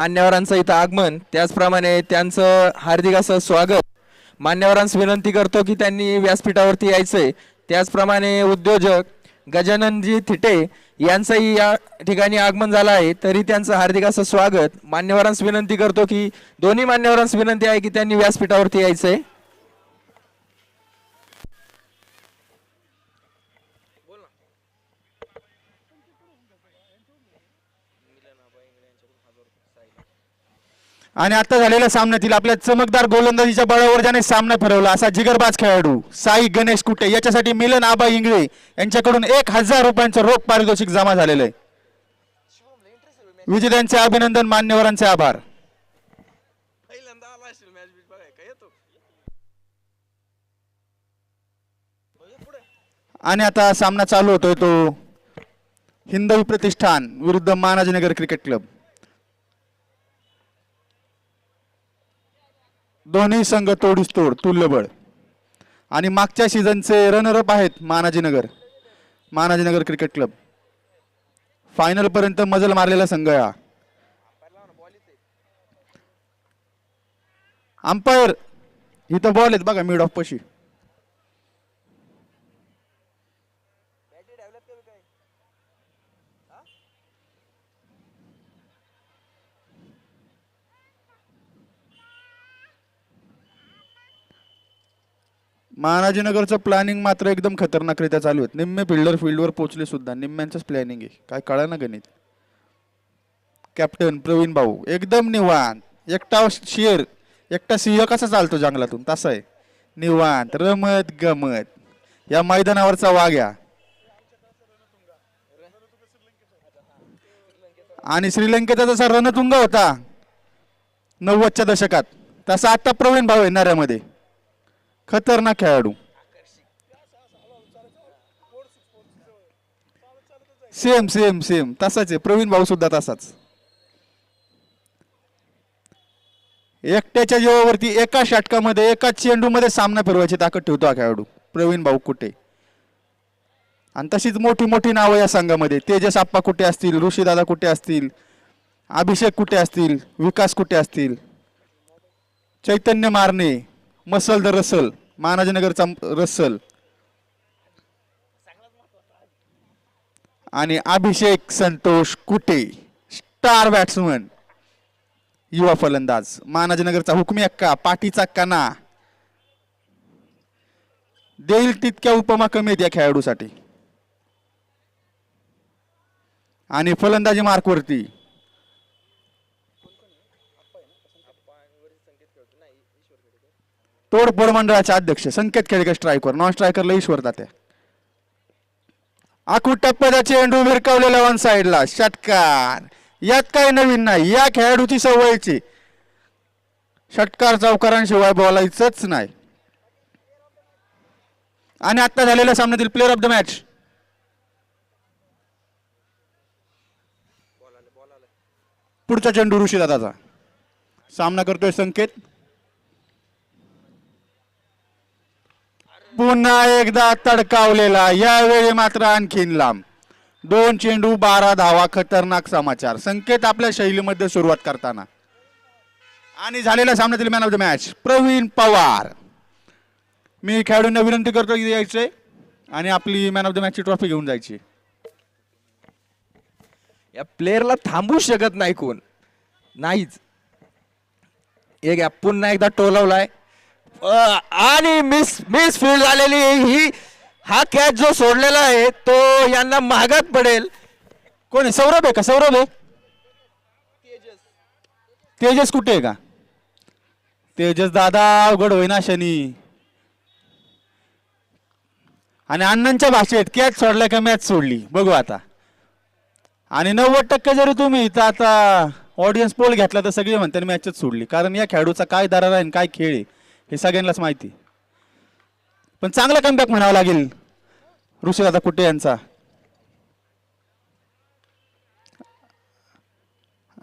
मान्यवरांचं इथं आगमन, त्याचप्रमाणे त्यांचं हार्दिक असं स्वागत. मान्यवरांस विनंती करतो की त्यांनी व्यासपीठावरती यायचंय. त्याचप्रमाणे उद्योजक गजाननजी थिटे यांचंही या ठिकाणी आगमन झालं आहे, तरी त्यांचं हार्दिक असं स्वागत. मान्यवरांस विनंती करतो की दोन्ही मान्यवरांस विनंती आहे की त्यांनी व्यासपीठावरती यायचंय. आणि आता झालेल्या सामन्यातील आपल्या चमकदार गोलंदाजीच्या बळावर ज्याने सामना फिरवला असा जिगरबाज खेळाडू साई गणेश कुटे याच्यासाठी मिलन आबा इंगळे यांच्याकडून 1000 रुपयांचं रोख पारितोषिक जमा झालेलं आहे. विजेत्यांचे अभिनंदन, मान्यवरांचे आभार. आणि आता सामना चालू होतोय तो हिंदवी प्रतिष्ठान विरुद्ध महाराजनगर क्रिकेट क्लब. दोन्ही संघ तोडीस तोड तुल्यबळ आणि मागच्या सीझनचे रनरअप आहेत महाराजनगर क्रिकेट क्लब. फायनल पर्यंत मजल मारलेला संघ हा. अंपायर इथं बॉल आहेत बघा मिड ऑफ पशी. महाराजनगरचं प्लॅनिंग मात्र एकदम खतरनाकरित्या चालू आहेत. निम्मे फिल्डर फील्डवर पोहोचले सुद्धा. निम्म्यांचंच प्लॅनिंग आहे, काय कळा ना गणित. कॅप्टन प्रवीण भाऊ एकदम निवांत. एकटा शेर एकटा सिंह कसा चालतो जंगलातून तसा आहे निवांत रमत गमत. या मैदानावरचा वाघ्या. आणि श्रीलंकेचा जसा रणतुंग होता 90च्या दशकात तसा आता प्रवीण भाऊ येणाऱ्यामध्ये. खतरनाक खेळाडू. सेम सेम सेम तसाच आहे प्रवीण भाऊ सुद्धा तसाच. एकट्याच्या जीवावरती एका षटकामध्ये एका चेंडूमध्ये सामना फिरवायची ताकद ठेवतो हा खेळाडू प्रवीण भाऊ कुटे. आणि तशीच मोठी मोठी नावं या संघामध्ये. तेजस आप्पा कुटे असतील, ऋषीदादा कुटे असतील, अभिषेक कुटे असतील, विकास कुटे असतील, चैतन्य मारणे, मसल द रसल महाराजनगरचा रसल आणि अभिषेक संतोष कुटे स्टार बॅट्समन युवा फलंदाज. महाराजनगरचा हुकमी अक्का पाठीचा कणा. देईल तितक्या उपमा कमी आहेत या खेळाडूसाठी. आणि फलंदाजी मार्कवरती तोडफोड मंडळाचे अध्यक्ष संकेत खेडेकर स्ट्रायकर. नॉन स्ट्रायकरला ईश्वर तात्या. आखूड टप्प्याचा चेंडू भिरकावलेला वन साइडला षटकार. यात काही नवीन नाही, या खेळाडूची सवयची षटकार चौकारांशिवाय बोलायचंच नाही. आणि आता झालेल्या सामन्यातील प्लेअर ऑफ द मॅच पुढचा चेंडू ऋषीदादाचा. सामना करतोय संकेत. पुन्हा एकदा तडकावलेला, यावेळी मात्र आणखीन लांब. 2 चेंडू 12 धावा. खतरनाक समाचार. संकेत आपल्या शैलीमध्ये सुरुवात करताना. आणि झालेल्या सामन्यातील man of the match Praveen Pawar. मी खेळाडूंना विनंती करतो की यायचे आणि आपली मॅन ऑफ द मॅचची ट्रॉफी घेऊन जायची. या प्लेअरला थांबू शकत नाही कोण नाहीच. एक पुन्हा एकदा टोलवलाय आणि मिस फील्ड झालेली ही. हा कॅच जो सोडलेला आहे तो यांना महागात पडेल. कोण आहे? सौरभ आहे का? सौरभ आहे. तेजस कुठे आहे का? तेजस दादा अवघड होईना शनी. आणि अण्णांच्या भाषेत कॅच सोडला का मॅच सोडली बघू आता. आणि 90% जरी तुम्ही इथं आता ऑडियन्स पोल घेतला तर सगळे म्हणतात मॅचच सोडली. कारण या खेळाडूचा काय दरार आहे काय खेळ आहे हे सगळ्यांनाच माहिती. पण चांगला कमबॅक म्हणावा लागेल ऋषीदादा कुटे यांचा.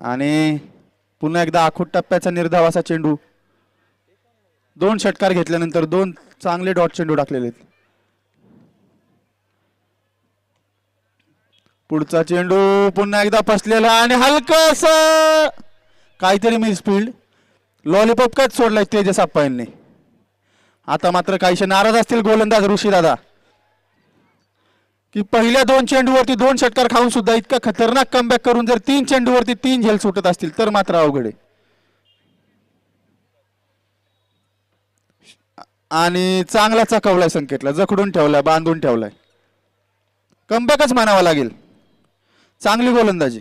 आणि पुन्हा एकदा आखूड टप्प्याचा निर्धावाचा चेंडू. 2 षटकार घेतल्यानंतर 2 चांगले डॉट चेंडू टाकलेले आहेत. पुढचा चेंडू पुन्हा एकदा फसलेला आणि हलकस काहीतरी मिसफिल्ड. लॉलीपॉप काच सोडलाय तेजस आप्पा यांनी. आता मात्र काहीशे नाराज असतील गोलंदाज ऋषी दादा की पहिल्या 2 चेंडूवरती 2 षटकार खाऊन सुद्धा इतका खतरनाक कमबॅक करून जर 3 चेंडूवरती 3 झेल सुटत असतील तर मात्र अवघड आहे. आणि चांगला चकवलाय संकेतला, जखडून ठेवलाय, बांधून ठेवलाय. कमबॅकच म्हणावा लागेल. चांगली गोलंदाजी.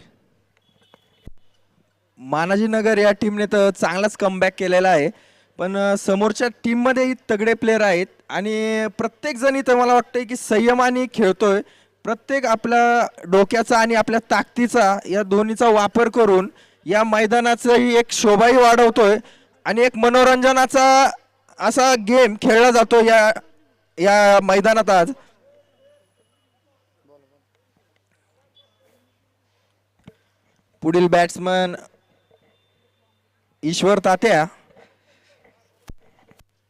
मानाजीनगर या टीमने तर चांगलाच कमबॅक केलेला आहे, पण समोरच्या टीममध्येही तगडे प्लेयर आहेत आणि प्रत्येक जण इथं मला वाटतंय की संयमाने खेळतोय. प्रत्येक आपल्या डोक्याचा आणि आपल्या ताकदीचा या दोन्हीचा वापर करून या मैदानाचंही एक शोभाही वाढवतोय आणि एक मनोरंजनाचा असा गेम खेळला जातो या या मैदानात आज. पुढील बॅट्समन ईश्वर तात्या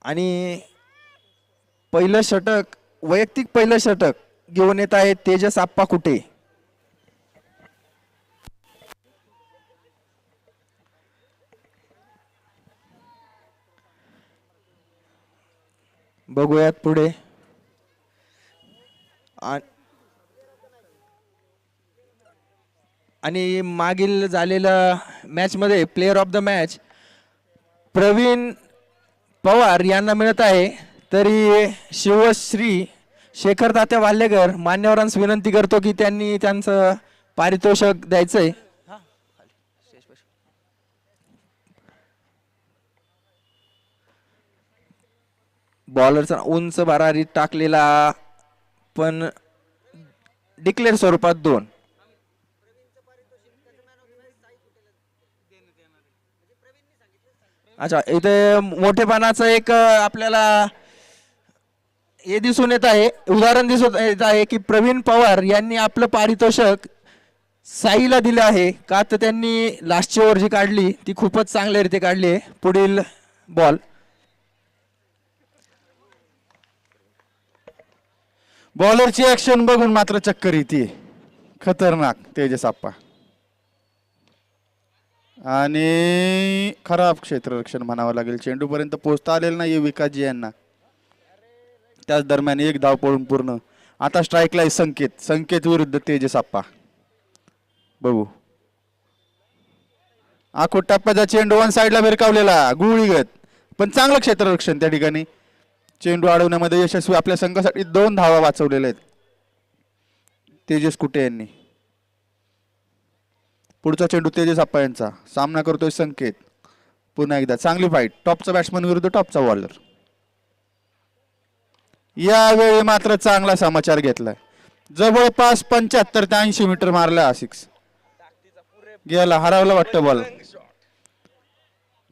आणि पहिलं षटक, वैयक्तिक पहिलं षटक घेऊन येत आहेत तेजस आप्पा कुटे. बघूयात पुढे. आणि मागील झालेल्या मॅच मध्ये player of the match Praveen Pawar यांना मिळत आहे. तरी शिवश्री शेखर तात्या वाल्लेकर मान्यवरांस विनंती करतो की त्यांनी त्यांचं पारितोषिक द्यायचंय. बॉलरचा उंच भरारी टाकलेला पण डिक्लेअर स्वरूपात 2. अच्छा, इथे मोठेपणाचं एक आपल्याला हे दिसून येत आहे, उदाहरण दिसून येत आहे की प्रवीण पवार यांनी आपलं पारितोषिक साईला दिलं आहे का तर त्यांनी लास्टची ओव्हर जी काढली ती खूपच चांगल्या रीते काढली आहे. पुढील बॉल. बॉलरची ऍक्शन बघून मात्र चक्कर येते. खतरनाक तेजस आप्पा. आणि खराब क्षेत्ररक्षण म्हणावं लागेल. चेंडूपर्यंत पोहोचता आलेलं नाही विकासजी यांना. त्याच दरम्यान 1 धाव पळून पूर्ण. आता स्ट्राईकला आहे संकेत. संकेत विरुद्ध तेजस आप्पा. बघू. आखो टप्प्याचा चेंडू 1 साईडला भिरकावलेला गुळीगत, पण चांगलं क्षेत्ररक्षण त्या ठिकाणी. चेंडू अडवण्यामध्ये यशस्वी. आपल्या संघासाठी 2 धावा वाचवलेल्या आहेत तेजस कुटे यांनी. पुढचा चेंडू तेजस आप्पा यांचा. सामना करतोय संकेत. पुन्हा एकदा चांगली फाईट. टॉपचा बॅट्समन विरुद्ध टॉपचा बॉलर. यावेळी मात्र चांगला समाचार घेतलाय. जवळपास 75 ते 80 मीटर मारला. 6 गेला. हरवला वाटतं बॉल.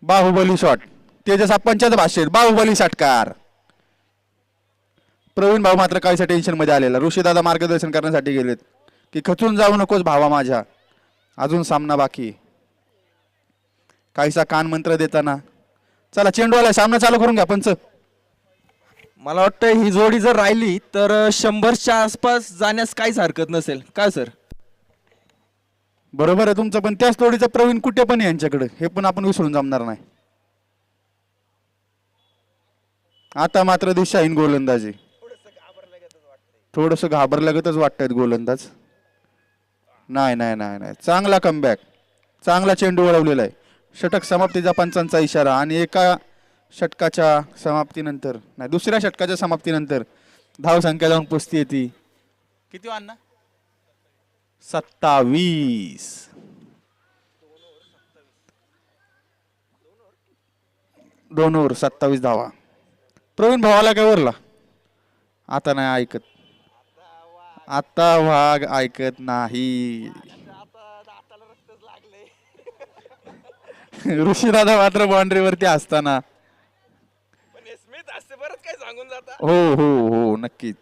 बाहुबली शॉट. तेजस आप्पांच्याच भाषेत बाहुबली षटकार. प्रवीण भाऊ मात्र काहीसा टेन्शन मध्ये आलेला. ऋषीदादा मार्गदर्शन करण्यासाठी गेलेत की खचून जाऊ नकोस भावा माझ्या, अजून सामना बाकी. काहीसा कान मंत्र देताना चला चेंडू आलाय, सामना चालू करून घ्या पंच. मला वाटतं ही जोडी जर राहिली तर 100च्या आसपास जाण्यास काहीच हरकत नसेल काय सर? बरोबर आहे तुमचं, पण त्याच जोडीचा प्रवीण कुठे पण यांच्याकडे, हे पण आपण विसरून जमणार नाही. आता मात्र दिशाहीन गोलंदाजी. थोडस घाबरल्यागतच वाटतायत गोलंदाज. नाही नाही नाही नाही, चांगला कमबॅक. चांगला चेंडू वळवलेला आहे. षटक समाप्तीचा पंचांचा इशारा. आणि एका षटकाच्या समाप्तीनंतर, नाही दुसऱ्या षटकाच्या समाप्तीनंतर धाव संख्या जाऊन पोचती येते किती वाढना 27. 2 ओव्हर 27 धावा. प्रवीण भावाला काय वरला आता नाही ऐकत. आता वाघ ऐकत नाही. ऋषीदादा मात्र बाउंड्रीवरती असताना हो हो हो नक्कीच.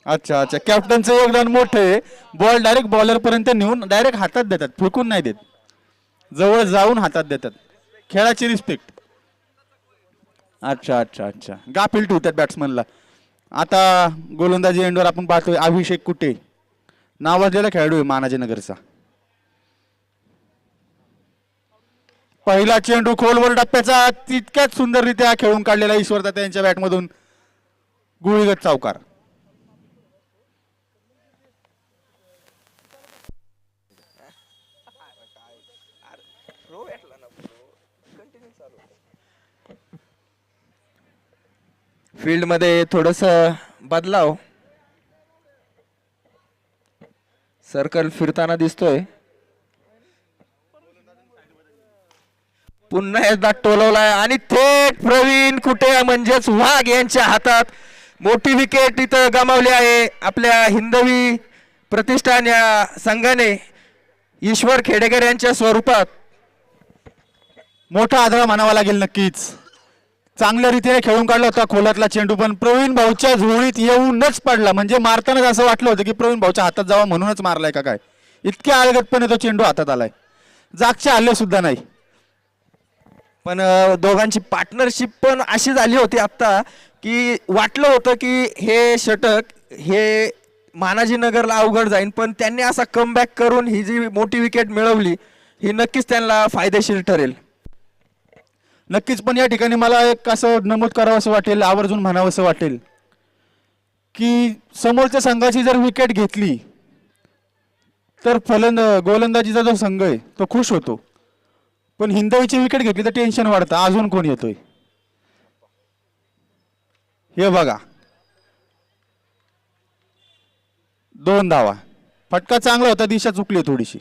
अच्छा अच्छा, कॅप्टनचं योगदान मोठं आहे. बॉल डायरेक्ट बॉलर पर्यंत नेऊन डायरेक्ट हातात देतात, फेकून नाही देत, जवळ जाऊन हातात देतात. खेळाची रिस्पेक्ट. अच्छा अच्छा अच्छा, गाफील ठेवतात बॅट्समनला. आता गोलंदाजी एंडवर आपण पाहतोय अभिषेक कुटे, नावाजलेला खेळाडू आहे मानाजीनगरचा. पहिला चेंडू खोलवर टप्प्याचा तितक्याच सुंदररित्या खेळून काढलेला ईश्वरदत्त यांच्या बॅटमधून गुळीगत चौकार. फील्ड मध्ये थोडस बदलाव, सर्कल फिरताना दिसतोय. पुन्हा एकदा टोलवलाय आणि थेट प्रवीण कुटे म्हणजेच वाघ यांच्या हातात मोठी विकेट इथं गमावली आहे. आपल्या हिंदवी प्रतिष्ठान या संघाने ईश्वर खेडेकर यांच्या स्वरूपात मोठा आदर म्हणावा लागेल. नक्कीच चांगल्या रीतीने खेळून काढला होता खोलातला चेंडू, पण प्रवीण भाऊच्या झोळीत येऊनच पडला. म्हणजे मारतानाच असं वाटलं होतं की प्रवीण भाऊच्या हातात जावा म्हणूनच मारलाय का काय. इतक्या अलगदपणे तो चेंडू हातात आलाय, जागचे हल्ले सुद्धा नाही. पण दोघांची पार्टनरशिप पण अशी झाली होती आता की वाटलं होतं की हे षटक हे मानाजीनगरला अवघड जाईल, पण त्यांनी असा कमबॅक करून ही जी मोठी विकेट मिळवली ही नक्कीच त्यांना फायदेशीर ठरेल. नक्कीच. पण या ठिकाणी मला एक असं नमूद करावं असं वाटेल, आवर्जून म्हणावं असं वाटेल की समोरच्या संघाची जर विकेट घेतली तर गोलंदाजीचा जो संघ आहे तो खुश होतो, पण हिंदवीची विकेट घेतली तर टेन्शन वाढतं. अजून कोण येतोय हे बघा. 2 धावा, फटका चांगला होता, दिशा चुकली थोडीशी.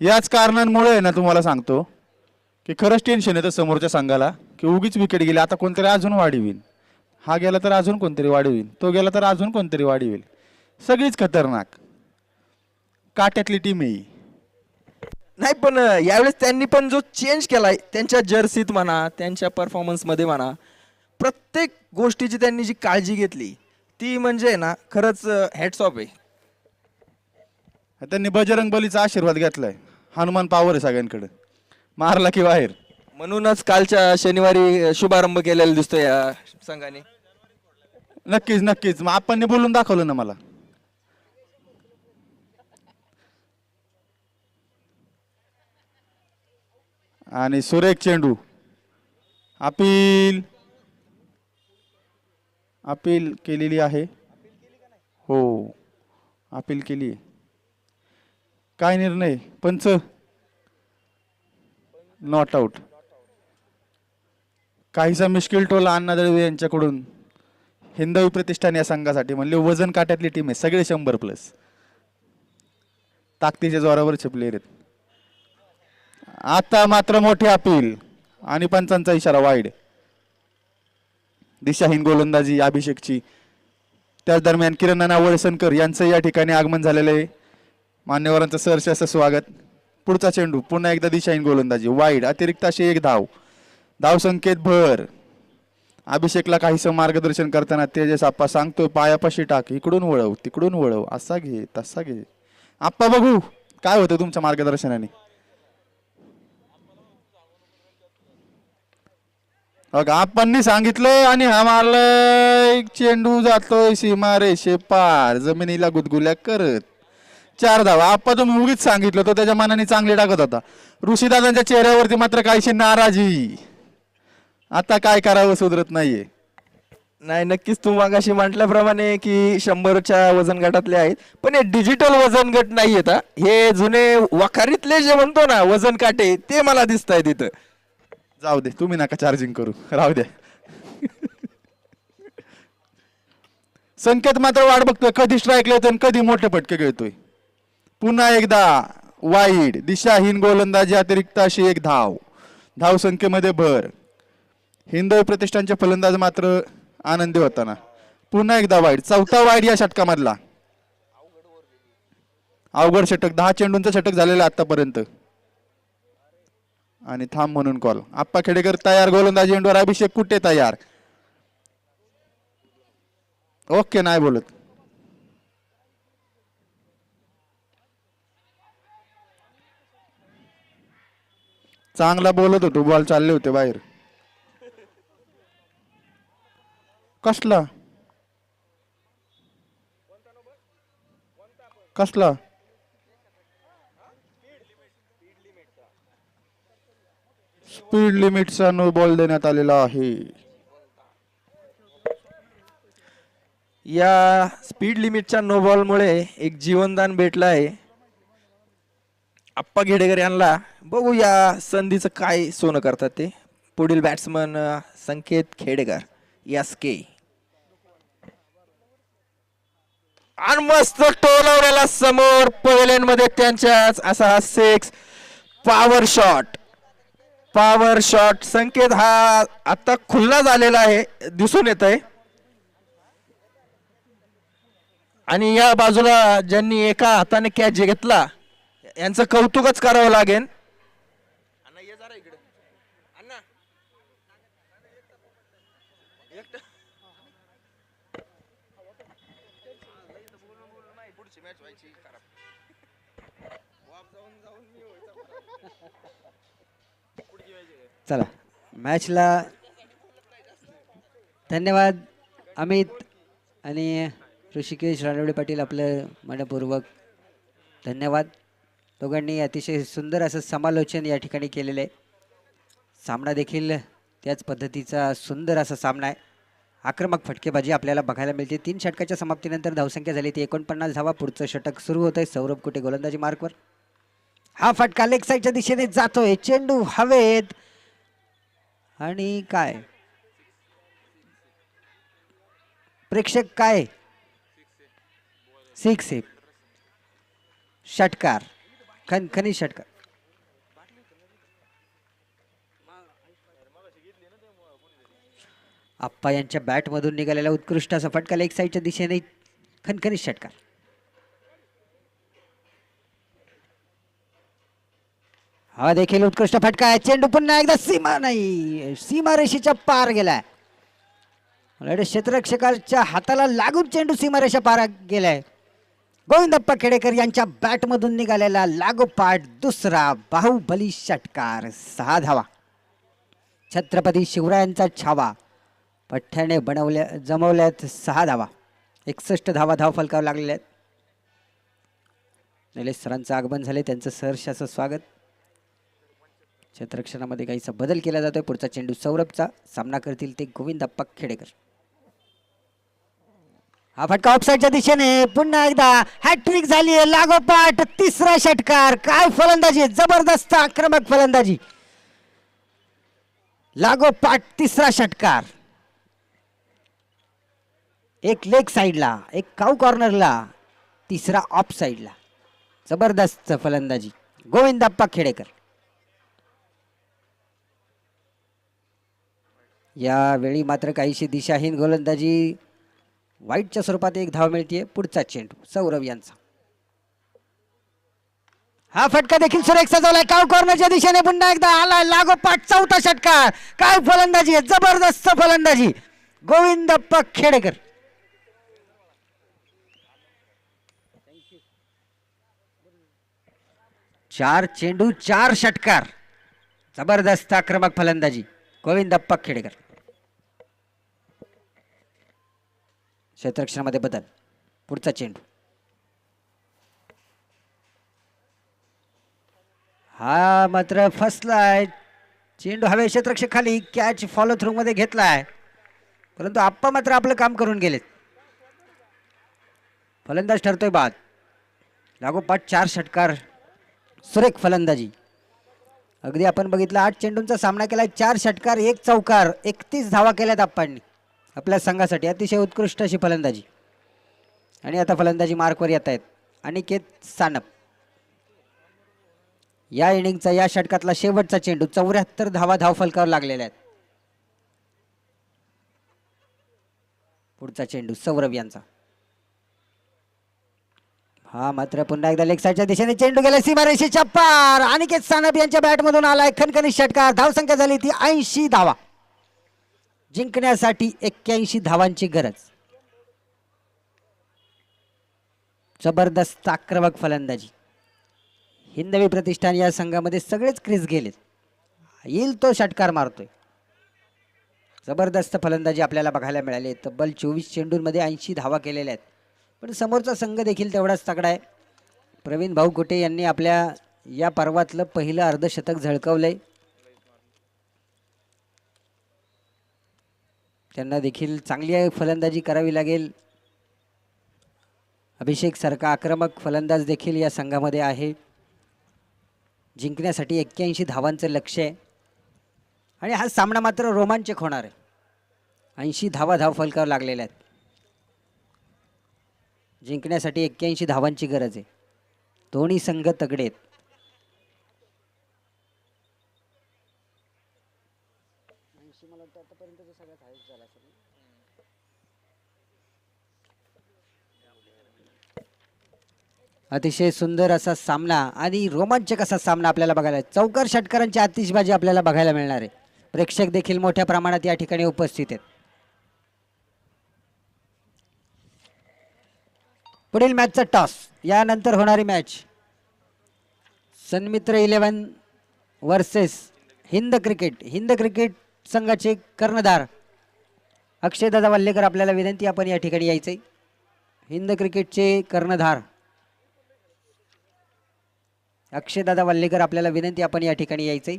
याच कारणांमुळे आहे ना, तुम्हाला सांगतो की खरंच टेन्शन येतं समोरच्या संघाला की उगीच विकेट गेली, आता कोणतरी अजून वाढवीन, हा गेला तर अजून कोणतरी वाढवीन, तो गेला तर अजून कोणतरी वाढवेल. सगळीच खतरनाक काट्यातली टीम आहे. नाही पण यावेळेस त्यांनी पण जो चेंज केलाय त्यांच्या जर्सीत म्हणा, त्यांच्या परफॉर्मन्स मध्ये म्हणा, प्रत्येक गोष्टीची त्यांनी जी काळजी घेतली ती म्हणजे ना खरंच हॅट्स ऑफ आहे. त्यांनी बजरंग बलीचा आशीर्वाद घेतलाय. हनुमान पावर आहे सगळ्यांकडे, मारला की बाहेर. म्हणूनच कालच्या शनिवारी शुभारंभ केलेला दिसतोय या संघाने. नक्कीच नक्कीच. मग आपण बोलून दाखवलं ना मला. आणि सुरेख चेंडू. अपील अपील केलेली आहे. हो, अपील केली. काय निर्णय पंच? Not out. काहीसा मिश्किल टोला अण्णा दळवे यांच्याकडून हिंदवी प्रतिष्ठान या संघासाठी. म्हणले वजन काट्यातली टीम आहे, सगळे 100+. ताकदीच्या जोरावर छपले आहेत. आता मात्र मोठे अपील आणि पंचांचा इशारा वाईड. दिशाहीन गोलंदाजी अभिषेकची. त्याच दरम्यान किरण नाना वळसनकर यांचं या ठिकाणी आगमन झालेलं आहे. मान्यवरांचं सहर्ष असं स्वागत. पुढचा चेंडू पुन्हा एकदा दिशाहीन गोलंदाजी वाईड. अतिरिक्त अशी 1 धाव. धाव संकेत भर. अभिषेकला काहीसं मार्गदर्शन करताना तेजस आप्पा सांगतोय पायापाशी टाक, इकडून वळव तिकडून वळव, असा घे तसा घे. आप्पा बघू काय होतं तुमच्या मार्गदर्शनाने. आप्पांनी सांगितलं आणि हा मारलाय. चेंडू जातोय सीमा रेषे पार, जमिनीला गुदगुल्या करत. 4 धावा. आप्पा तुम्ही उगीच सांगितलं, तो त्याच्या मनाने चांगले टाकत होता. ऋषीदादांच्या चेहऱ्यावरती मात्र काहीशी नाराजी. आता काय करावं सुधरत नाहीये. नाही नक्कीच तू मागाशी म्हटल्याप्रमाणे की 100च्या वजन गटातले आहेत, पण हे डिजिटल वजन गट नाहीयेत. हे जुने वखारीतले जे म्हणतो ना वजन काटे ते मला दिसत आहेत इथं. जाऊ दे, तुम्ही नका चार्जिंग करू, राहू द्या. संकेत मात्र वाट बघतोय कधी स्ट्राईक येतोय आणि कधी मोठे फटके खेळतोय. पुन्हा एकदा वाईड. दिशाहीन गोलंदाजी अतिरिक्त अशी 1 धाव. धाव संख्येमध्ये भर. हिंदवी प्रतिष्ठानचे फलंदाज मात्र आनंदी होताना. पुन्हा एकदा वाईड. 4था वाईड या षटकामधला. अवघड षटक. 10 चेंडूंचं षटक झालेलं आतापर्यंत. आणि थांब म्हणून कॉल. आप्पा खेडेकर तयार. गोलंदाजी एंडवर अभिषेक कुठे तयार. ओके नाही बोलत. चांगला बोलत होतो, बॉल चालले होते बाहेर. कसला कसला स्पीड लिमिटचा नो बॉल देण्यात आलेला आहे. या स्पीड लिमिटच्या नो बॉलमुळे एक जीवनदान भेटलं आहे आप्पा घेडेकर यांना. बघू या संधीचं काय सोनं करतात ते. पुढील batsman Sanket Khedekar S K. आणि मस्त टोलवलेला समोर पहिल्यान मध्ये त्यांच्याच असा हा six. Power shot power shot. Sanket हा आता खुल्ला झालेला आहे दिसून येत आहे. आणि या बाजूला ज्यांनी एका हाताने कॅच घेतला यांचं कौतुकच करावं लागेल. चला मॅचला धन्यवाद अमित आणि ऋषिकेश रानवडे पाटील, आपलं मनपूर्वक धन्यवाद. दोघांनी अतिशय सुंदर असं समालोचन या ठिकाणी केलेलं आहे. सामना देखील त्याच पद्धतीचा सुंदर असा सामना आहे. आक्रमक फटकेबाजी आपल्याला बघायला मिळते. 3 षटकाच्या समाप्तीनंतर धावसंख्या झाली ती 49 धावा. पुढचं षटक सुरू होत आहे. सौरभ कुटे गोलंदाजी मार्कवर. हा फटका लेग साईडच्या दिशेने जातोय. चेंडू हवेत आणि काय प्रेक्षक काय सिक्स षटकार खनखनी षटकार. आप्पा यांच्या बॅटमधून निघालेला उत्कृष्ट असा फटका लेग साईडच्या दिशेने खनखनी षटकार. हा देखील उत्कृष्ट फटका आहे. चेंडू पुन्हा एकदा सीमारेषेच्या पार गेलाय. क्षेत्ररक्षकाच्या हाताला लागून चेंडू सीमारेषा पार गेलाय. गोविंदप्पा खेडेकर यांच्या बॅटमधून निघालेला लागोपाठ दुसरा बाहुबली षटकार. 6 धावा. छत्रपती शिवरायांचा छावा पठ्ठ्याने जमवल्यात 6 धावा. 61 धावा धाव फलकावर लागलेल्या आहेत. निलेश सरांचं आगमन झाले, त्यांचं सहर्ष असं स्वागत. क्षेत्ररक्षणामध्ये काहीसा बदल केला जातोय. पुढचा चेंडू सौरभचा. सामना करतील ते गोविंदप्पा खेडेकर. हा फटका ऑफसाईडच्या दिशेने पुन्हा एकदा हॅट्रिक झाली आहे. लागोपाठ तिसरा षटकार. काय फलंदाजी, जबरदस्त आक्रमक फलंदाजी. लागोपाठ तिसरा षटकार. एक लेग साइडला, एक काऊ कॉर्नरला, तिसरा ऑफ साइडला. जबरदस्त फलंदाजी गोविंदप्पा खेडेकर. यावेळी मात्र काहीशी दिशाहीन गोलंदाजी. वाईटच्या स्वरूपात एक धाव मिळते. पुढचा चेंडू सौरभ यांचा. हा फटका देखील सुरेख सजवलाय. काव कॉर्नरच्या दिशेने पुन्हा एकदा आला. लागोपाठ चौथा षटकार. काय फलंदाजी आहे, जबरदस्त फलंदाजी गोविंदप्पा खेडेकर. चार चेंडू 4 षटकार. जबरदस्त आक्रमक फलंदाजी गोविंदप्पा खेडेकर. क्षेत्ररक्षणामध्ये बदल. पुढचा चेंडू. हा मात्र फसलाय. चेंडू हवे क्षेत्ररक्षक खाली. कॅच फॉलो थ्रू मध्ये घेतलाय, परंतु आप्पा मात्र आपलं काम करून गेलेत. फलंदाज ठरतोय बाद. लागोपाठ 4 षटकार. सुरेख फलंदाजी. अगदी आपण बघितलं 8 चेंडूंचा सामना केलाय. 4 षटकार 1 चौकार. 31 धावा केल्यात आप्पांनी आपल्या संघासाठी. अतिशय उत्कृष्ट अशी फलंदाजी. आणि आता फलंदाजी मार्कवर येत आहेत अनिकेत सानप. या इनिंगचा या षटकातला शेवटचा चेंडू. 74 धावा धाव फलकावर लागलेल्या आहेत. पुढचा चेंडू सौरभ यांचा. हा मात्र पुन्हा एकदा लेग साईडच्या दिशेने चेंडू गेला सीमारेषेच्या पार. अनिकेत सानप यांच्या बॅटमधून आलाय खणखणीत षटकार. धावसंख्या झाली ती 80 धावा. जिंकण्यासाठी 81 धावांची गरज. जबरदस्त आक्रमक फलंदाजी. हिंदवी प्रतिष्ठान या संघामध्ये सगळेच क्रीज गेलेत. येईल तो षटकार मारतोय. जबरदस्त फलंदाजी आपल्याला बघायला मिळाली. तब्बल 24 चेंडूंमध्ये 80 धावा केलेल्या आहेत. पण समोरचा संघ देखील तेवढाच तगडा आहे. प्रवीण भाऊ कुटे यांनी आपल्या या पर्वातलं पहिलं अर्धशतक झळकवलंय. त्यांना देखील चांगली फलंदाजी करावी लागेल. अभिषेक सारखा आक्रमक फलंदाज देखील या संघामध्ये आहे. जिंकण्यासाठी 81 धावांचं लक्ष्य आहे आणि हा सामना मात्र रोमांचक होणार आहे. 80 धाव फलकावर लागलेल्या आहेत. जिंकण्यासाठी 81 धावांची गरज आहे. दोन्ही संघ तगडे आहेत. अतिशय सुंदर असा सामना आणि रोमांचक असा सामना आपल्याला बघायला, चौकार षटकारांची आतिषबाजी आपल्याला बघायला मिळणार आहे. प्रेक्षक देखील मोठ्या प्रमाणात या ठिकाणी उपस्थित आहेत. पुढील मॅचचा टॉस, यानंतर होणारी match Sanmitra 11 versus Hind cricket. Hind cricket संघाचे कर्णधार अक्षयदादा वल्लेकर, आपल्याला विनंती आपण या ठिकाणी यायचंय. हिंद क्रिकेटचे कर्णधार अक्षयदादा वल्लेकर, आपल्याला विनंती आपण या ठिकाणी यायचंय.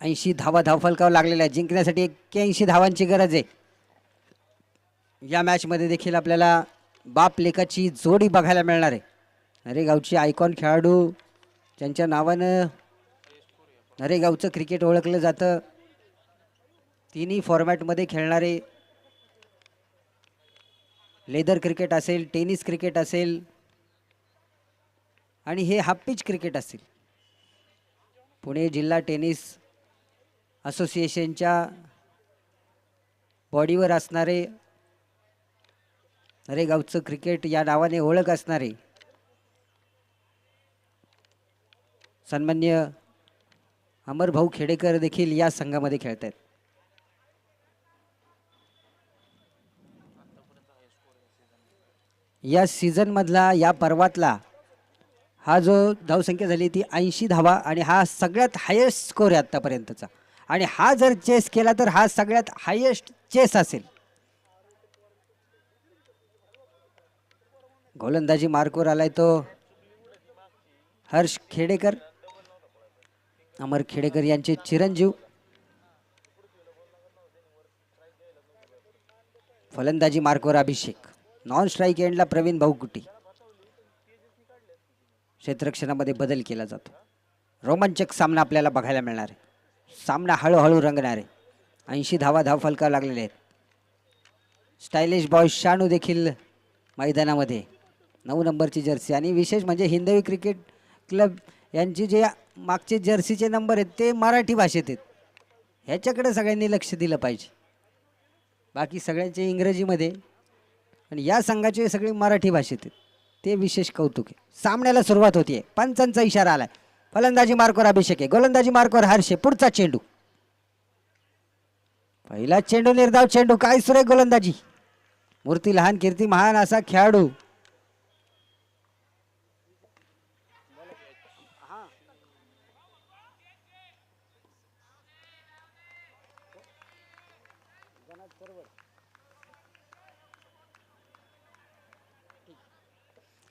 80 धाव फलकावर लागलेल्या आहे. जिंकण्यासाठी 81 धावांची गरज आहे. या मॅचमध्ये देखील आपल्याला बाप लेकाची जोडी बघायला मिळणार आहे. नरेगावची आयकॉन खेळाडू, ज्यांच्या नावानं नरेगावचं क्रिकेट ओळखलं जातं. तिन्ही फॉर्मॅटमध्ये खेळणारे, लेदर क्रिकेट असेल, टेनिस क्रिकेट असेल आणि हे हाफ पिच क्रिकेट असेल. पुणे जिल्हा टेनिस असोसिएशनच्या बॉडीवर असणारे, नरेगावचं क्रिकेट या नावाने ओळख असणारे सन्मान्य अमरभाऊ खेडेकर देखील या संघामध्ये खेळत आहेत. या सीझनमधला, या पर्वातला हा जो धावसंख्या झाली ती 80 धावा आणि हा सगळ्यात हायेस्ट स्कोर आहे आत्तापर्यंतचा. आणि हा जर चेस केला तर हा सगळ्यात हायेस्ट चेस असेल. गोलंदाजी मार्कवर आलाय तो हर्ष खेडेकर, अमर खेडेकर यांचे चिरंजीव. फलंदाजी मार्कवर अभिषेक. नॉन स्ट्राईक एंडला प्रवीण भाऊ कुटे. क्षेत्ररक्षणामध्ये बदल केला जातो. रोमांचक सामना आपल्याला बघायला मिळणार आहे. सामना हळूहळू रंगणार आहे. 80 धाव फलकावर लागलेले आहेत. स्टायलिश बॉय शानू देखील मैदानामध्ये, 9 नंबरची जर्सी. आणि विशेष म्हणजे हिंदवी क्रिकेट क्लब यांची जे मागचे जर्सीचे नंबर आहेत ते मराठी भाषेत आहेत. ह्याच्याकडे सगळ्यांनी लक्ष दिलं पाहिजे. बाकी सगळ्यांचे इंग्रजीमध्ये आणि या संघाचे सगळे मराठी भाषेत आहेत, ते विशेष कौतुक आहे. सामन्याला सुरुवात होतीये. पंचांचा इशारा आलाय. फलंदाजी मार्कवर अभिषेक आहे. गोलंदाजी मार्कवर हर्षे. पुढचा चेंडू, पहिला चेंडू, निर्धाव चेंडू. काय सुरेख गोलंदाजी. मूर्ती लहान कीर्ती महान असा खेळाडू.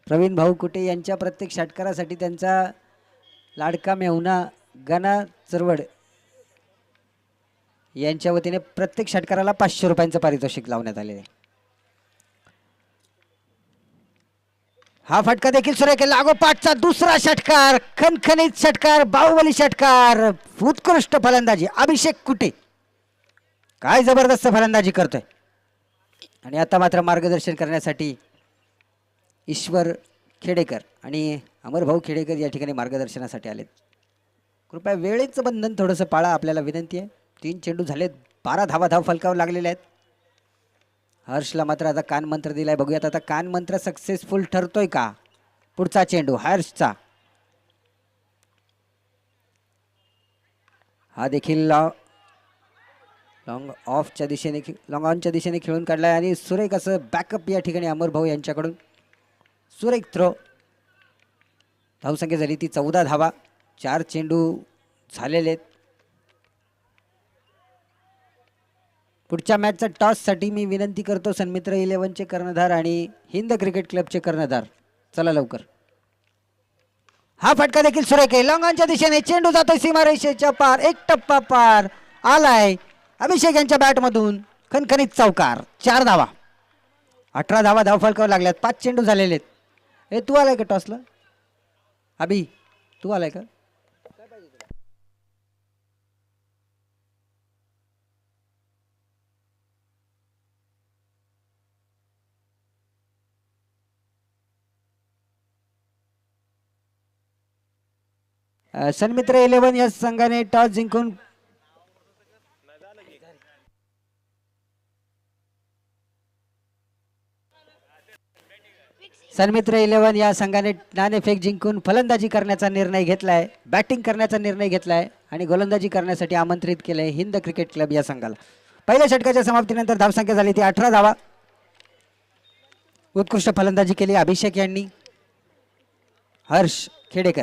प्रवीण भाऊ कुटे यांच्या प्रत्येक षटकारासाठी त्यांचा लाडका मेहुणा गणा चरवड यांच्या वतीने प्रत्येक षटकाराला 500 रुपयांचं पारितोषिक लावण्यात आलेले आहे. हा फटका देखील सुरेख. लागोपाठचा दुसरा षटकार, खणखणीत षटकार, बाहुबली षटकार. उत्कृष्ट फलंदाजी अभिषेक कुटे. काय जबरदस्त फलंदाजी करतोय. आणि आता मात्र मार्गदर्शन करण्यासाठी ईश्वर खेडेकर आणि अमरभाऊ खेडेकर या ठिकाणी मार्गदर्शनासाठी आलेत. कृपया वेळेचं बंधन थोडंसं पाळा, आपल्याला विनंती आहे. 3 चेंडू झालेत. 12 धाव फलकावर लागलेले आहेत. हर्षला मात्र आता कान मंत्र दिलाय. बघूयात आता कान मंत्र सक्सेसफुल ठरतोय का. पुढचा चेंडू हर्षचा. हा देखील लॉंग ऑफच्या दिशेने, लॉंग ऑनच्या दिशेने खेळून काढलाय आणि सुरेख असं बॅकअप या ठिकाणी अमरभाऊ यांच्याकडून. सुरेख थ्रो. धावसंख्या झाली ती 14 धावा. 4 चेंडू झालेले आहेत. पुढच्या मॅचचा टॉससाठी मी विनंती करतो सन्मित्र 11चे कर्णधार आणि हिंद क्रिकेट क्लबचे कर्णधार, चला लवकर. हा फटका देखील सुरेख आहे. लॉंगांच्या दिशेने चेंडू जातोय सीमारेषेच्या पार, एक टप्पा पार आलाय. अभिषेक यांच्या बॅटमधून खणखणीत चौकार, 4 धावा. 18 धावा धावफलकावर लागल्यात. 5 चेंडू झालेले आहेत. हे तू आलाय का टॉसला? अभि तू आलाय का? सन्मित्र 11 या संघाने टॉस जिंकून सन्मित्र 11 या संघाने नाणेफेक जिंकून फलंदाजी करण्याचा निर्णय घेतलाय, बॅटिंग करण्याचा निर्णय घेतलाय आणि गोलंदाजी करण्यासाठी आमंत्रित केलंय हिंद क्रिकेट क्लब या संघाला. पहिल्या षटकाच्या समाप्तीनंतर धावसंख्या झाली ती 18 धावा. उत्कृष्ट फलंदाजी केली अभिषेक यांनी. Harsh Khedekar.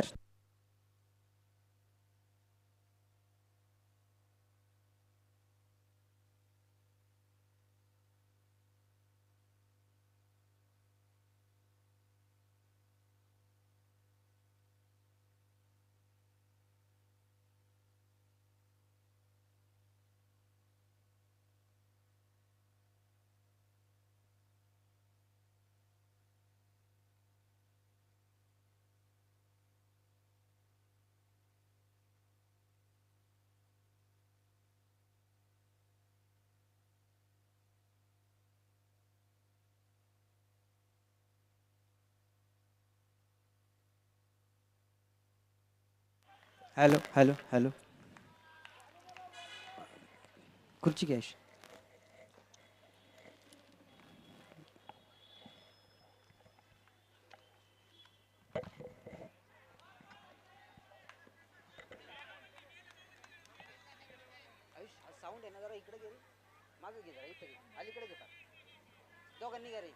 Hello hello hello. खुर्ची कॅश. साऊंड आहे ना, जरा इकडे घे, मागे घे, जरा इकडे अलीकडे घेता दोघांनी घे रे.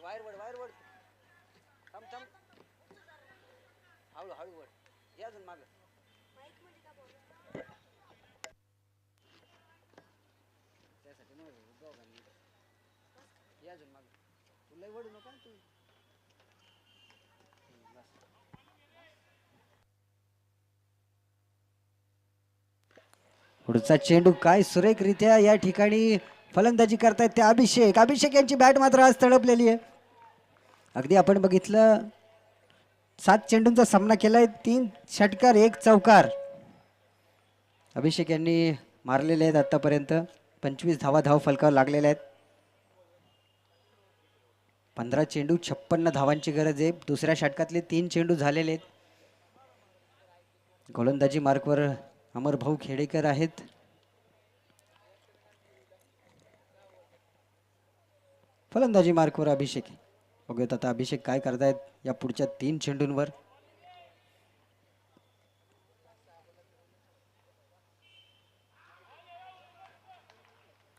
वायर वड थांब थांब, हळू हळू वड घे, अजून माग. त्यासाठी नाही दोघांनी घे, अजून माग. तुला वडू नका तू. पुढचा चेंडू काय सुरेखरित्या या ठिकाणी फलंदाजी करतायत ते अभिषेक यांची बॅट मात्र आज तडपलेली आहे. अगदी आपण बघितलं 7 चेंडूंचा सामना केलाय, 3 षटकार 1 चौकार अभिषेक यांनी मारलेले आहेत आतापर्यंत. 25 धावा धाव फलकावर लागलेल्या आहेत. 15 चेंडू 56 धावांची गरज आहे. दुसऱ्या षटकातले 3 चेंडू झालेले आहेत. गोलंदाजी मार्कवर अमर भाऊ खेडेकर आहेत. फलंदाजी मार्कवर अभिषेक. बघूयात आता अभिषेक काय करतायत या पुढच्या 3 चेंडूंवर.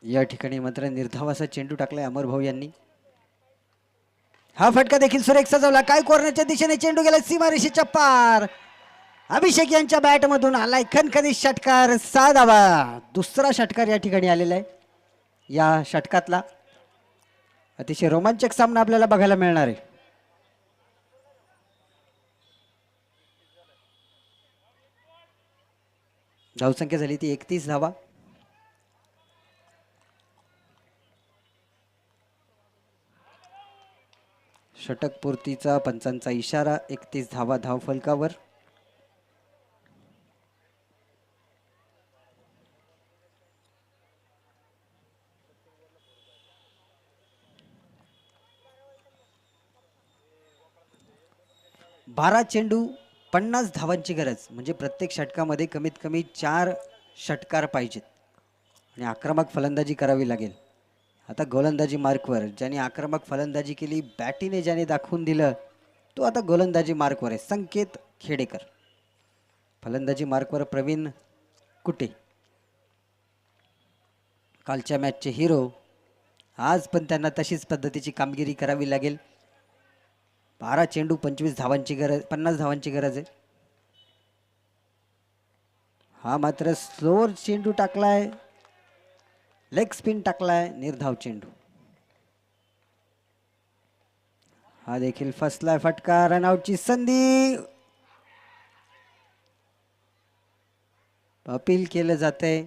या ठिकाणी मात्र निर्धावाचा चेंडू टाकलाय अमर भाऊ यांनी. हा फटका देखील सुरेख सजवला. काय कॉर्नरच्या दिशेने चेंडू गेला सीमारेषेच्या पार. अभिषेक यांच्या बॅटमधून आलाय खणखणीत षटकार, 6 धावा. दुसरा षटकार या ठिकाणी आलेला आहे. या षटकातला अतिशय रोमांचक सामना आपल्याला बघायला मिळणार आहे. धावसंख्या झाली ती 31 धावा. षटकपूर्तीचा पंचांचा इशारा. 31 धावा धाव फलकावर. बारा चेंडू 50 धावांची गरज, म्हणजे प्रत्येक षटकामध्ये कमीत कमी 4 षटकार पाहिजेत आणि आक्रमक फलंदाजी करावी लागेल. आता गोलंदाजी मार्कवर ज्याने आक्रमक फलंदाजी केली, बॅटीने ज्याने दाखवून दिलं, तो आता गोलंदाजी मार्कवर आहे. संकेत खेडेकर. फलंदाजी मार्कवर प्रवीण कुटे, कालच्या मॅचचे हिरो. आज पण त्यांना तशीच पद्धतीची कामगिरी करावी लागेल. 12 चेंडू 25 धावांची गरज, 50 धावांची गरज आहे. हा मात्र स्लोअर चेंडू टाकलाय, लेग स्पिन टाकलाय, निर्धाव चेंडू. हा देखील फसलाय फटका. रनआउटची संधी. अपील केलं जातंय.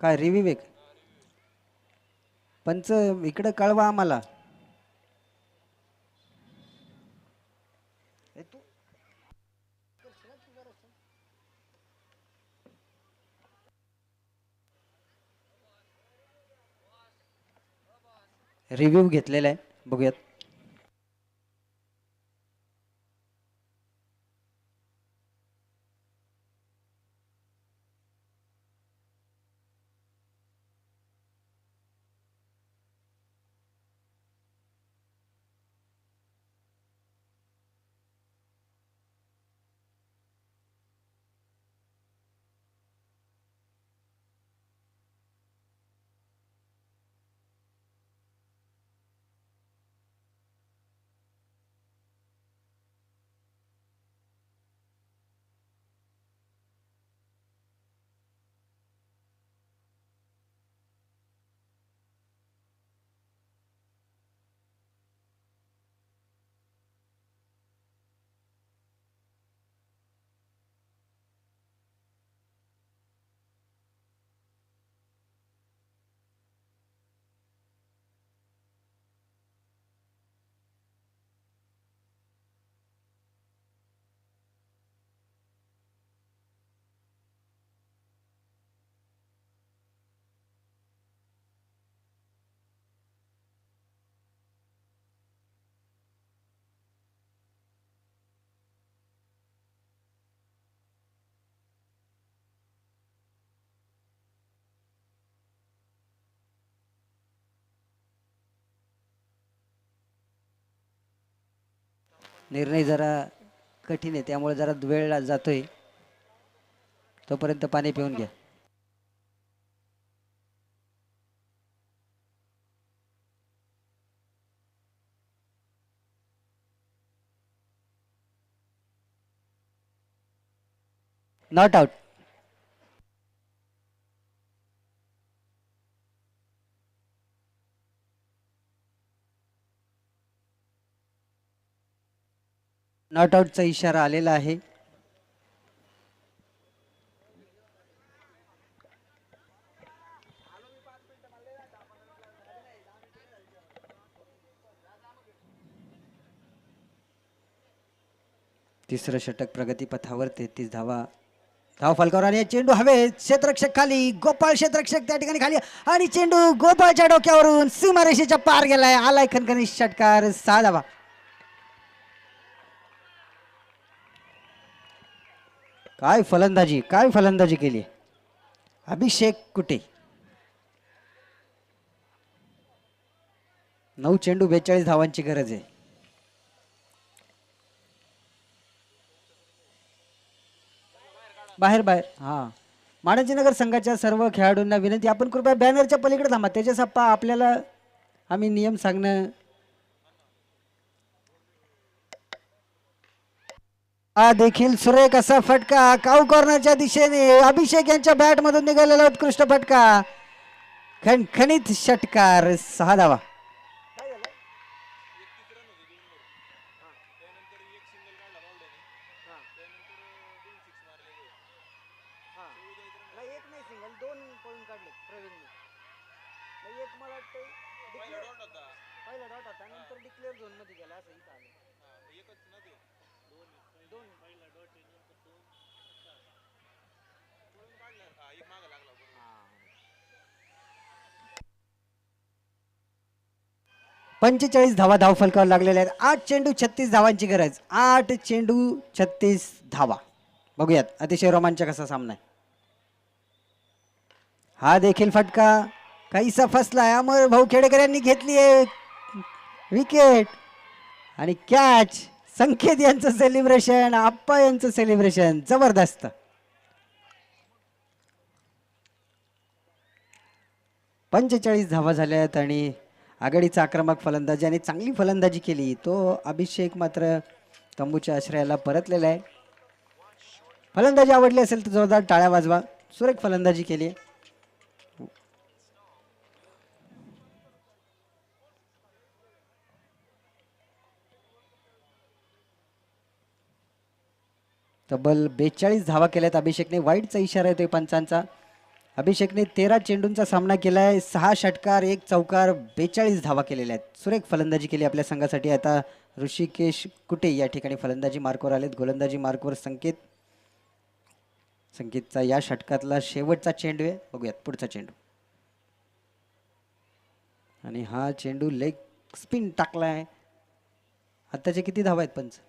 काय रिव्ह्यू पंच इकडे कळवा आम्हाला. रिव्ह्यू घेतलेला आहे, बघूयात. निर्णय जरा कठीण आहे, त्यामुळे जरा वेळ जातोय. तोपर्यंत पाणी पिऊन घ्या. Not out. नॉट आउटचा इशारा आलेला आहे. तिसरं षटक प्रगतीपथावर. 33 धावा. धाव फलकावर आणि चेंडू हवे. क्षेत्ररक्षक खाली. गोपाळ क्षेत्ररक्षक त्या ठिकाणी खाली आणि चेंडू गोपाळच्या डोक्यावरून सीमारेषेच्या पार गेलाय. आलाय खणखणीत षटकार. 6 धावा. काय फलंदाजी, काय फलंदाजी केली अभिषेक कुटे. 9 चेंडू 42 धावांची गरज आहे. बाहेर बाहेर. हा, माडंजीनगर संघाच्या सर्व खेळाडूंना विनंती, आपण कृपया बॅनरच्या पलीकडे थांबा. त्याच्या सप्पा आपल्याला आम्ही नियम सांगणं. हा देखील सुरेख असा फटका. काऊ कॉर्नरच्या दिशेने अभिषेक यांच्या बॅट मधून निघालेला उत्कृष्ट फटका. खणखणीत षटकार. 6 धावा. पंचेचाळीस धावा धाव फलकावर लागलेल्या आहेत. 8 चेंडू 36 धावांची गरज. 8 चेंडू 36 धावा. बघूयात अतिशय रोमांचक असा सामना आहे. हा देखील फटका काहीसा फसलाय. अमर भाऊ खेडेकर यांनी घेतली आहे विकेट आणि कॅच. संकेत यांचं सेलिब्रेशन, आप्पा यांचं सेलिब्रेशन जबरदस्त. पंचेचाळीस धावा झाल्यात आणि आघाडीचा आक्रमक फलंदाजी आणि चांगली फलंदाजी केली. तो अभिषेक मात्र तंबूच्या आश्रयाला परतलेला आहे. फलंदाजी आवडली असेल तर जोरदार टाळ्या वाजवा. सुरेख फलंदाजी केली. तब्बल 42 धावा केल्यात अभिषेकने. वाईटचा इशारा येतोय पंचांचा. अभिषेकने 13 चेंडूंचा सामना केलाय, 6 षटकार 1 चौकार, 42 धावा केलेल्या आहेत. सुरेख फलंदाजी केली आपल्या संघासाठी. आता ऋषिकेश कुटे या ठिकाणी फलंदाजी मार्कवर आलेत. गोलंदाजी मार्कवर संकेत. संकेतचा या षटकातला शेवटचा चेंडू आहे. बघूयात पुढचा चेंडू. आणि हा चेंडू लेग स्पिन टाकलाय. आत्ताचे किती धावा आहेत पंच?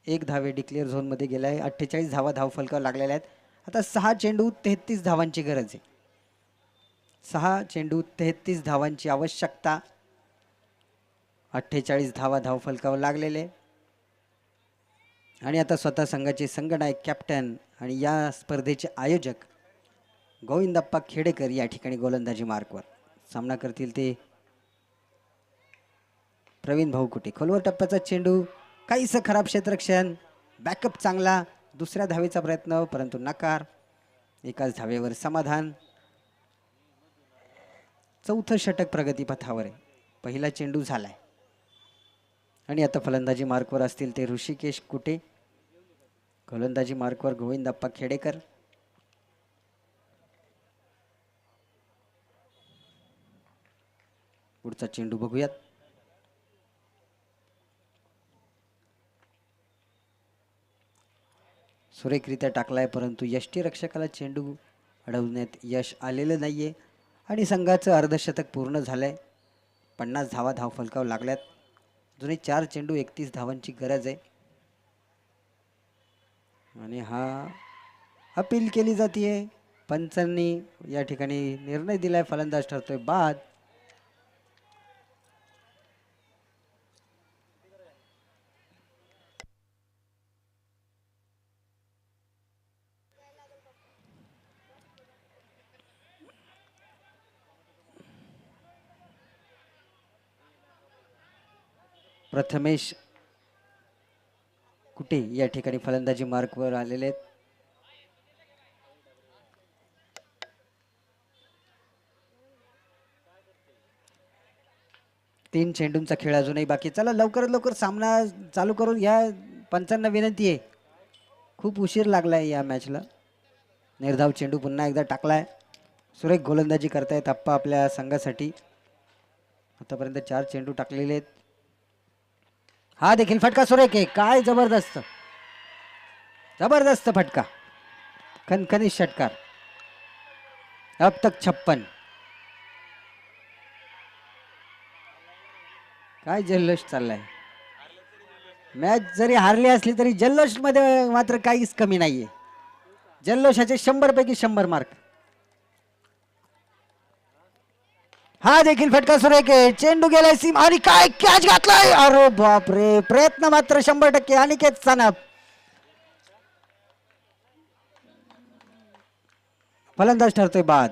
1 धावे डिक्लेअर झोनमध्ये गेलाय. 48 धावा धावफलकावर लागलेल्या आहेत. आता 6 चेंडू 33 धावांची गरज आहे. 6 चेंडू 33 धावांची आवश्यकता. 48 धावा धावफलकावर लागलेले. आणि आता स्वतः संघाचे संघनायक कॅप्टन आणि या स्पर्धेचे आयोजक गोविंदप्पा खेडेकर या ठिकाणी गोलंदाजी मार्कवर. सामना करतील ते प्रवीण भाऊ कुटे. खोलवर टप्प्याचा चेंडू, काहीसं खराब क्षेत्ररक्षण, बॅकअप चांगला, दुसऱ्या धावेचा प्रयत्न परंतु नकार. एकाच धावेवर समाधान. चौथं षटक प्रगतीपथावर आहे. पहिला चेंडू झालाय. आणि आता फलंदाजी मार्कवर असतील ते ऋषिकेश कुटे. गोलंदाजी मार्कवर गोविंदप्पा खेडेकर. पुढचा चेंडू बघूयात. सुरेखरित्या टाकलाय परंतु यष्टीरक्षकाला चेंडू अडवण्यात यश आलेलं नाहीये. आणि संघाचं अर्धशतक पूर्ण झालंय. 50 धावा धावफलकावर लागल्यात. जुने 4 चेंडू 31 धावांची गरज आहे. आणि हा अपील केली जाते. पंचांनी या ठिकाणी निर्णय दिलाय. फलंदाज ठरतोय बाद. प्रथमेश कुटे या ठिकाणी फलंदाजी मार्कवर आलेले आहेत. तीन चेंडूंचा खेळ अजूनही बाकी. चला लवकरात लवकर सामना चालू करून या. पंचांना विनंती आहे, खूप उशीर लागलाय या मॅचला. निर्धाव चेंडू पुन्हा एकदा टाकलाय. सुरेख गोलंदाजी करतायत आप्पा आपल्या संघासाठी. आतापर्यंत 4 चेंडू टाकलेले आहेत. हा देखील फटका सुरेख आहे. काय जबरदस्त जबरदस्त फटका. खनखनीत षटकार. अब तक 56. काय जल्लोष चाललाय. मॅच जरी हारली असली तरी जल्लोष मध्ये मात्र काहीच कमी नाहीये. जल्लोषाचे 100 पैकी 100 मार्क. हा देखील फटका सुरेख आहे. चेंडू गेलाय सीम आणि काय कॅच घातलाय. अरे बापरे. प्रयत्न मात्र 100%. अनिकेत सानप. फलंदाज ठरतोय बाद.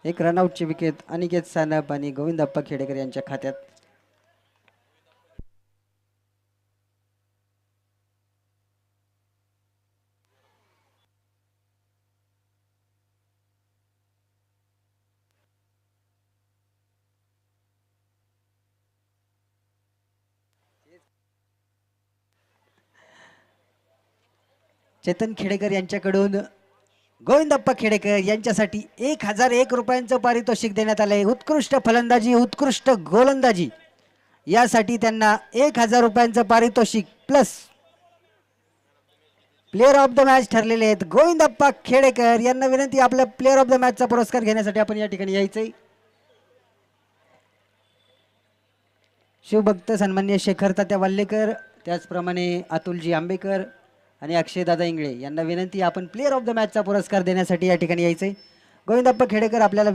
एक रनआउटची विकेट अनिकेत सानप आणि गोविंदप्पा खेडेकर यांच्या खात्यात. चेतन खेडेकर यांच्याकडून गोविंदप्पा खेडेकर यांच्यासाठी 1001 रुपयांचं पारितोषिक देण्यात आलंय. उत्कृष्ट फलंदाजी, उत्कृष्ट गोलंदाजी यासाठी त्यांना 1000 रुपयांचं पारितोषिक plus player of the match ठरलेले आहेत. गोविंदप्पा खेडेकर यांना विनंती, आपल्या प्लेअर ऑफ द मॅचचा पुरस्कार घेण्यासाठी आपण या ठिकाणी यायचंय. शिवभक्त सन्मान्य शेखर तात्या वाल्लेकर, त्याचप्रमाणे अतुलजी आंबेकर आणि अक्षयदादा इंगळे यांना विनंती, आपण प्लेअर ऑफ द मॅचचा पुरस्कार देण्यासाठी या ठिकाणी यायचंय. गोविंदप्पा खेडेकर आपल्याला